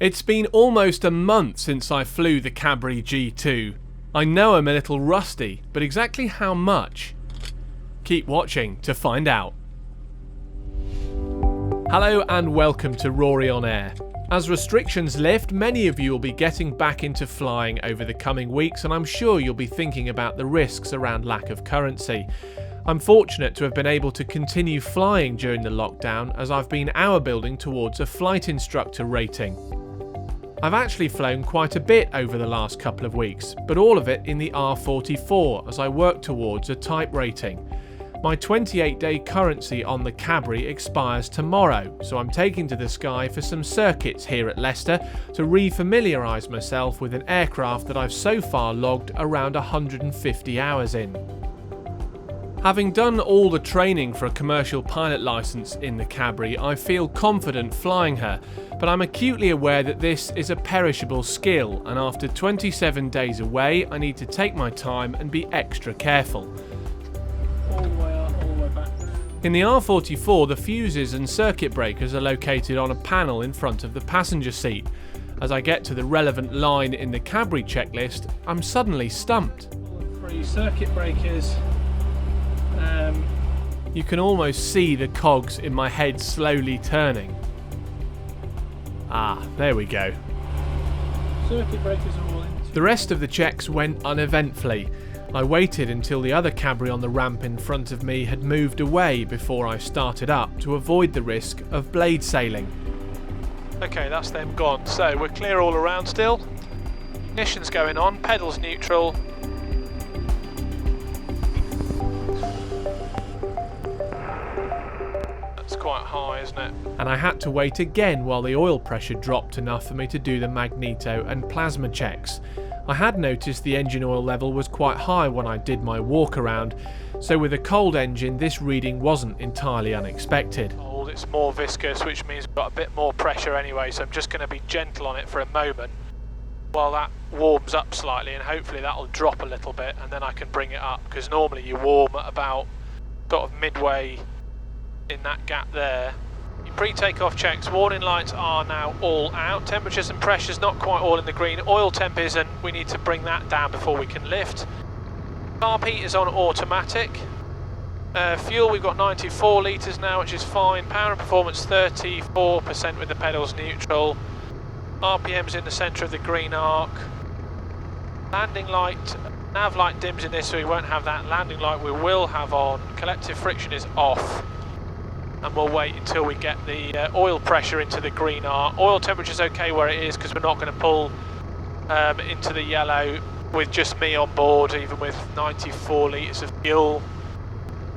It's been almost a month since I flew the Cabri G2. I know I'm a little rusty, but exactly how much? Keep watching to find out. Hello and welcome to Rory on Air. As restrictions lift, many of you will be getting back into flying over the coming weeks, and I'm sure you'll be thinking about the risks around lack of currency. I'm fortunate to have been able to continue flying during the lockdown, as I've been hour building towards a flight instructor rating. I've actually flown quite a bit over the last couple of weeks, but all of it in the R44 as I work towards a type rating. My 28-day currency on the Cabri expires tomorrow, so I'm taking to the sky for some circuits here at Leicester to re-familiarise myself with an aircraft that I've so far logged around 150 hours in. Having done all the training for a commercial pilot licence in the Cabri, I feel confident flying her, but I'm acutely aware that this is a perishable skill, and after 27 days away I need to take my time and be extra careful. All the way up, all the way back. In the R44, the fuses and circuit breakers are located on a panel in front of the passenger seat. As I get to the relevant line in the Cabri checklist, I'm suddenly stumped. All the 3 circuit breakers. You can almost see the cogs in my head slowly turning. Ah, there we go. Circuit breakers are all in. The rest of the checks went uneventfully. I waited until the other Cabri on the ramp in front of me had moved away before I started up to avoid the risk of blade sailing. Okay, that's them gone. So we're clear all around still. Ignition's going on, pedals neutral. Quite high, isn't it? And I had to wait again while the oil pressure dropped enough for me to do the magneto and plasma checks. I had noticed the engine oil level was quite high when I did my walk around, so with a cold engine this reading wasn't entirely unexpected. Cold, it's more viscous, which means we've got a bit more pressure anyway, so I'm just going to be gentle on it for a moment while that warms up slightly, and hopefully that'll drop a little bit and then I can bring it up, because normally you warm at about sort of midway in that gap there. Your pre-takeoff checks, warning lights are now all out, temperatures and pressures not quite all in the green, oil temp is, and we need to bring that down before we can lift. Carb heat is on automatic. Fuel, we've got 94 litres now, which is fine. Power and performance 34% with the pedals neutral. RPM's in the centre of the green arc. Landing light, nav light dims in this, so we won't have that. Landing light we will have on. Collective friction is off. And we'll wait until we get the oil pressure into the green arc. Oil temperature's okay where it is, because we're not going to pull into the yellow with just me on board, even with 94 litres of fuel.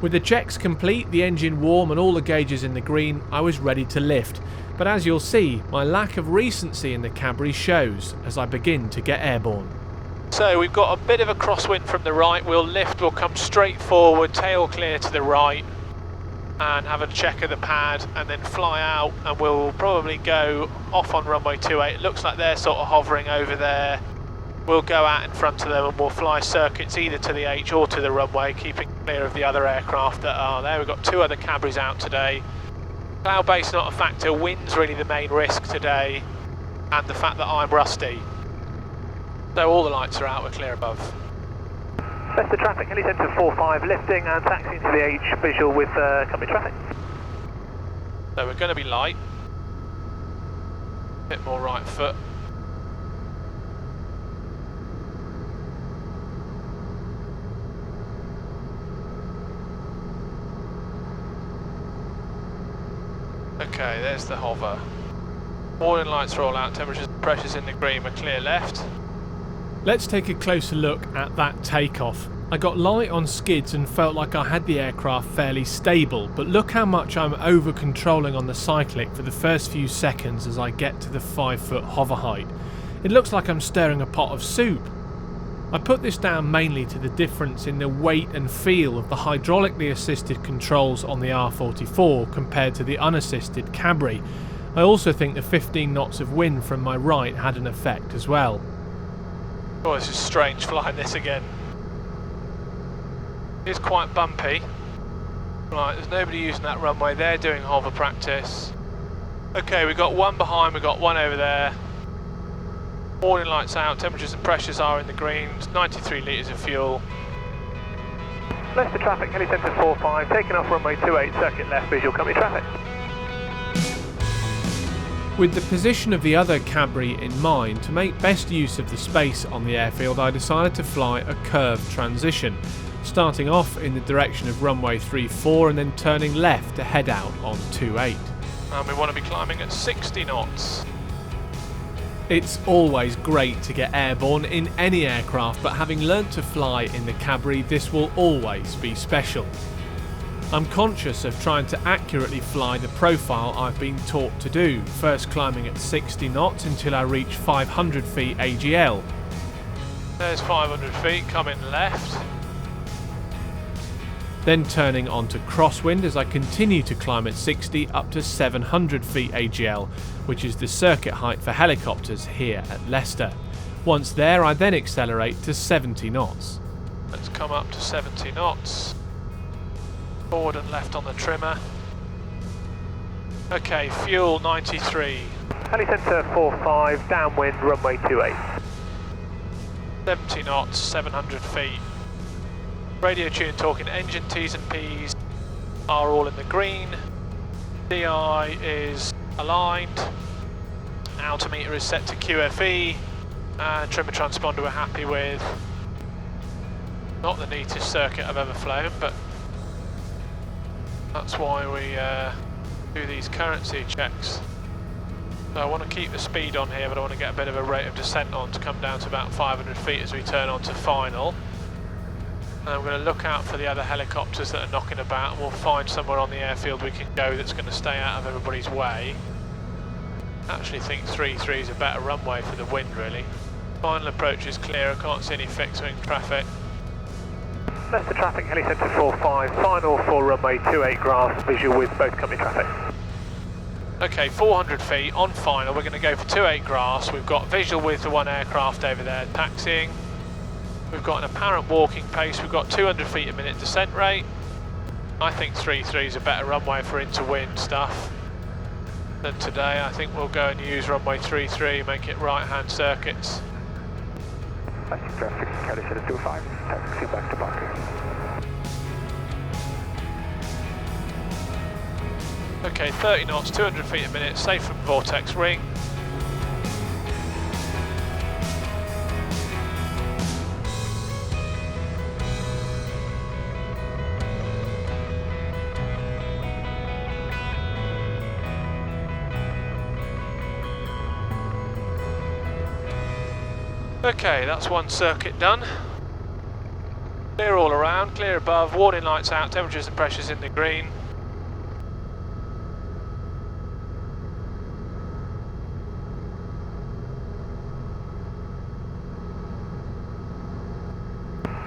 With the checks complete, the engine warm and all the gauges in the green, I was ready to lift. But as you'll see, my lack of recency in the Cabri shows as I begin to get airborne. So we've got a bit of a crosswind from the right. We'll lift, we'll come straight forward, tail clear to the right, and have a check of the pad and then fly out, and we'll probably go off on runway 28. It looks like they're sort of hovering over there. We'll go out in front of them and we'll fly circuits either to the H or to the runway, keeping clear of the other aircraft that are there. We've got 2 other Cabris out today. Cloud base not a factor, wind's really the main risk today, and the fact that I'm rusty. So all the lights are out, we're clear above. Leicester traffic, heli centre 45 lifting and taxiing to the H, visual with company traffic. So we're going to be light. Bit more right foot. Okay, there's the hover. Warning lights are all out, temperatures and pressures in the green, we're clear left. Let's take a closer look at that takeoff. I got light on skids and felt like I had the aircraft fairly stable, but look how much I'm over controlling on the cyclic for the first few seconds as I get to the 5-foot hover height. It looks like I'm stirring a pot of soup. I put this down mainly to the difference in the weight and feel of the hydraulically assisted controls on the R44 compared to the unassisted Cabri. I also think the 15 knots of wind from my right had an effect as well. Oh, this is strange flying this again. It's quite bumpy. Right, there's nobody using that runway, they're doing hover practice. Okay, we've got one behind, we've got one over there. Warning lights out, temperatures and pressures are in the green, 93 litres of fuel. Leicester traffic, heli centre 45, taking off runway 28, circuit left, visual company traffic. With the position of the other Cabri in mind, to make best use of the space on the airfield, I decided to fly a curved transition, starting off in the direction of runway 34 and then turning left to head out on 28. And we want to be climbing at 60 knots. It's always great to get airborne in any aircraft, but having learnt to fly in the Cabri, this will always be special. I'm conscious of trying to accurately fly the profile I've been taught to do, first climbing at 60 knots until I reach 500 feet AGL. There's 500 feet, coming left. Then turning onto crosswind as I continue to climb at 60 up to 700 feet AGL, which is the circuit height for helicopters here at Leicester. Once there, I then accelerate to 70 knots. Let's come up to 70 knots. Forward and left on the trimmer. Okay, fuel 93. Heli centre 45, downwind, runway 28. 70 knots, 700 feet. Radio tune talking engine T's and P's are all in the green. DI is aligned. Altimeter is set to QFE. And trimmer transponder we're happy with. Not the neatest circuit I've ever flown, but that's why we do these currency checks. So I want to keep the speed on here, but I want to get a bit of a rate of descent on to come down to about 500 feet as we turn on to final. And I'm going to look out for the other helicopters that are knocking about, and we'll find somewhere on the airfield we can go that's going to stay out of everybody's way. I actually think 33 is a better runway for the wind, really. Final approach is clear, I can't see any fixed wing traffic. Leicester traffic, heli centre 45, final for runway 28 grass, visual with both company traffic. Okay, 400 feet on final, we're going to go for 28 grass. We've got visual with the one aircraft over there taxiing. We've got an apparent walking pace, we've got 200 feet a minute descent rate. I think 33 is a better runway for into-wind stuff than today. I think we'll go and use runway 33, make it right-hand circuits. Leicester traffic, heli centre 25, taxi back to Barker. Okay, 30 knots, 200 feet a minute, safe from vortex ring. Okay, that's one circuit done. Clear all around, clear above, warning lights out, temperatures and pressures in the green.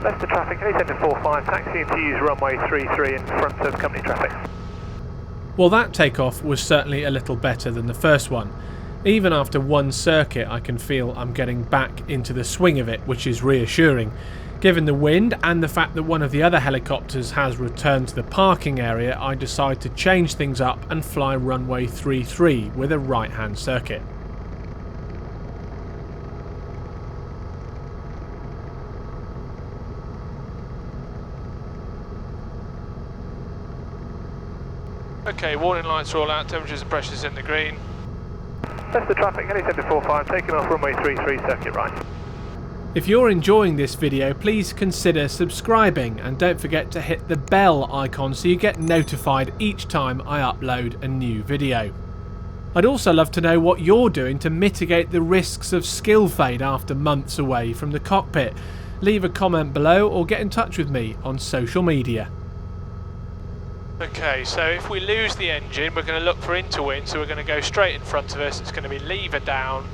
Leicester traffic, heli centre 45, taxiing to use runway 33 in front of company traffic. Well, that takeoff was certainly a little better than the first one. Even after one circuit, I can feel I'm getting back into the swing of it, which is reassuring. Given the wind and the fact that one of the other helicopters has returned to the parking area, I decide to change things up and fly runway 33 with a right-hand circuit. Okay, warning lights are all out, temperatures and pressures in the green. Leicester traffic, heli centre 45, taking off runway 33, circuit right. If you're enjoying this video, please consider subscribing and don't forget to hit the bell icon so you get notified each time I upload a new video. I'd also love to know what you're doing to mitigate the risks of skill fade after months away from the cockpit. Leave a comment below or get in touch with me on social media. Okay, so if we lose the engine, we're going to look for into-wind, so we're going to go straight in front of us. It's going to be lever down,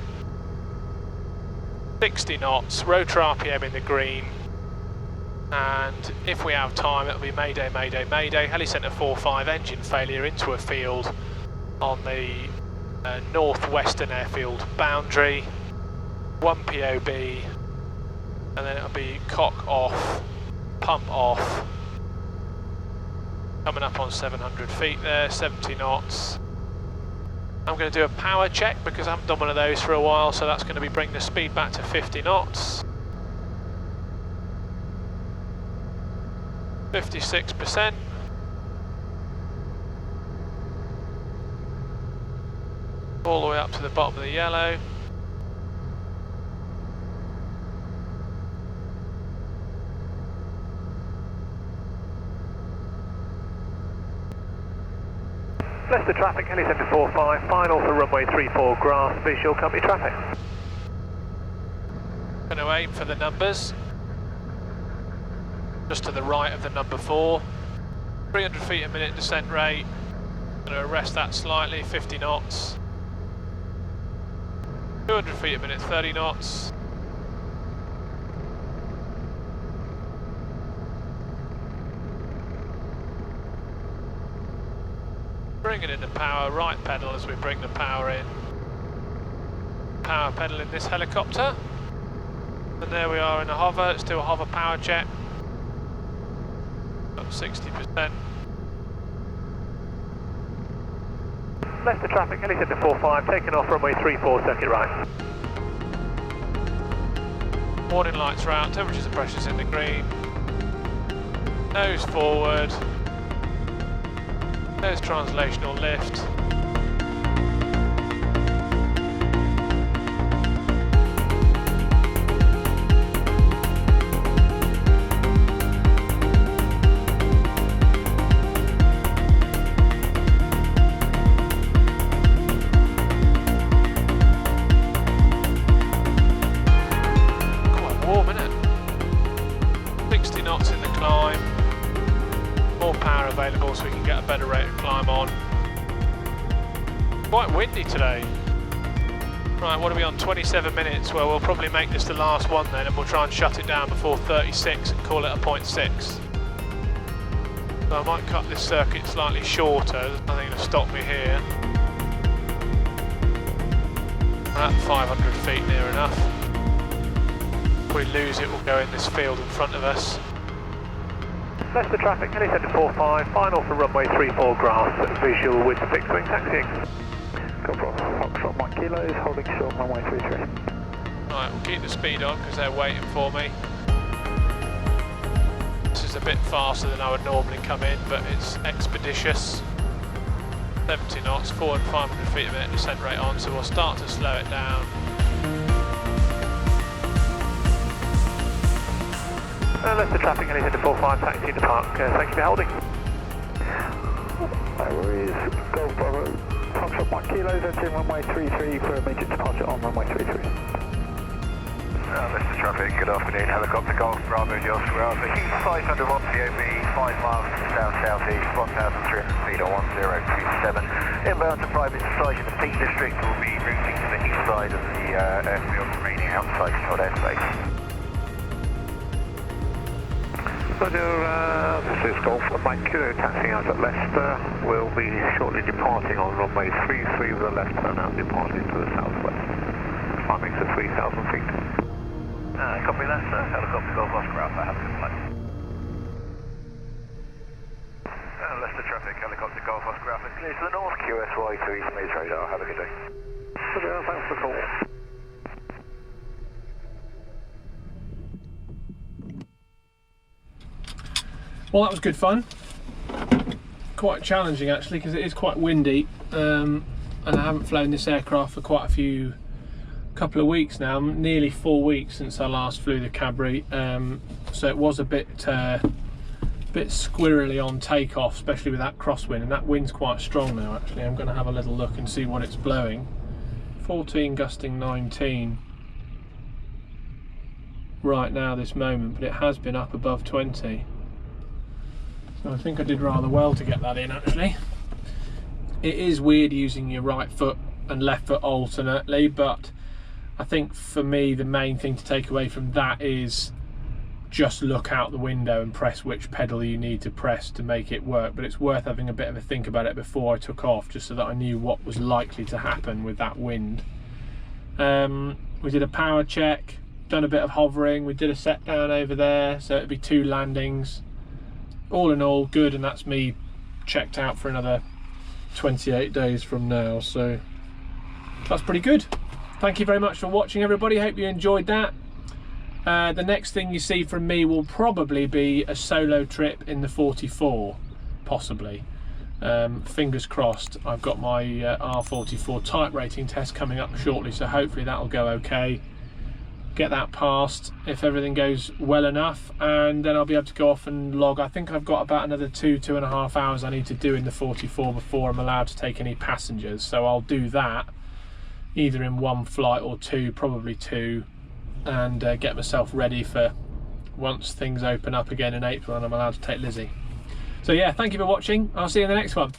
60 knots, rotor RPM in the green, and if we have time, it'll be Mayday, Mayday, Mayday, heli centre 45, engine failure into a field on the northwestern airfield boundary, 1 POB, and then it'll be cock off, pump off. Coming up on 700 feet there, 70 knots. I'm going to do a power check because I haven't done one of those for a while, so that's going to be bringing the speed back to 50 knots. 56%. All the way up to the bottom of the yellow. Leicester traffic, helicentre 45, final for runway 34, grass, visual, company traffic. Going to aim for the numbers. Just to the right of the number 4. 300 feet a minute descent rate. Going to arrest that slightly, 50 knots. 200 feet a minute, 30 knots. Bringing in the power, right pedal as we bring the power in. Power pedal in this helicopter. And there we are in a hover. Let's do a hover power check. Up 60%. Leicester traffic, helicentre 45, taking off runway 34, circuit right. Warning lights are out, temperatures and pressures in the green. Nose forward. There's translational lift. Quite warm, isn't it? 60 knots in the climb. More power available so we can get a better rate of climb on. Quite windy today. Right, what are we on? 27 minutes. Well, we'll probably make this the last one then, and we'll try and shut it down before 36 and call it a 0.6. So I might cut this circuit slightly shorter. There's nothing to stop me here. At 500 feet near enough. If we lose it, we'll go in this field in front of us. Leicester traffic, helicentre 45, final for runway 34, grass, visual with fixed wing taxiing. Cabri, Foxtrot Mike Kilos, holding short runway 33. Right, we'll keep the speed on because they're waiting for me. This is a bit faster than I would normally come in, but it's expeditious. 70 knots, 400 and 500 feet a minute descent rate on, so we'll start to slow it down. Leicester traffic, helicentre 45, taxi to park. Thank you for holding. No worries. Golf Bravo, Foxtrot Mike Kilos, entering runway 33 for immediate departure on runway 33. Leicester traffic, good afternoon. Helicopter Golf Bravo, Jos Bravo. Heat 500 watts COV, 5 miles south-southeast, 1,300 feet on 1027. Inbound to private site in the Peak District. Will be routing to the east side of the airfield, remaining outside controlled airspace. Roger, this is Golf Mike Kilo taxiing out at Leicester. We'll be shortly departing on runway 33 with a left turn out departing to the southwest. Climbing to 3,000 feet. Copy that, sir. Helicopter Golf Oscar Alpha, have a good flight. Leicester traffic, helicopter Golf Oscar Alpha, clear to the north, QSY to East Maze radar. Have a good day. Roger, thanks for the call. Well, that was good fun. Quite challenging actually, because it is quite windy, and I haven't flown this aircraft for quite a couple of weeks now, nearly 4 weeks since I last flew the Cabri. So it was a bit squirrely on takeoff, especially with that crosswind, and that wind's quite strong now actually. I'm going to have a little look and see what it's blowing. 14 gusting 19 right now this moment, but it has been up above 20. So I think I did rather well to get that in actually. It is weird using your right foot and left foot alternately, but I think for me the main thing to take away from that is just look out the window and press which pedal you need to press to make it work. But it's worth having a bit of a think about it before I took off, just so that I knew what was likely to happen with that wind. We did a power check, done a bit of hovering, we did a set down over there, so it'd be 2 landings. All in all good, and that's me checked out for another 28 days from now, so that's pretty good. Thank you very much for watching, everybody. Hope you enjoyed that. The next thing you see from me will probably be a solo trip in the 44, possibly. Fingers crossed. I've got my R44 type rating test coming up shortly, so hopefully that'll go okay. Get that passed if everything goes well enough, and then I'll be able to go off and log. I think I've got about another 2.5 hours I need to do in the 44 before I'm allowed to take any passengers, so I'll do that either in one flight or two, probably two, and get myself ready for once things open up again in April and I'm allowed to take Lizzie. So yeah, thank you for watching. I'll see you in the next one.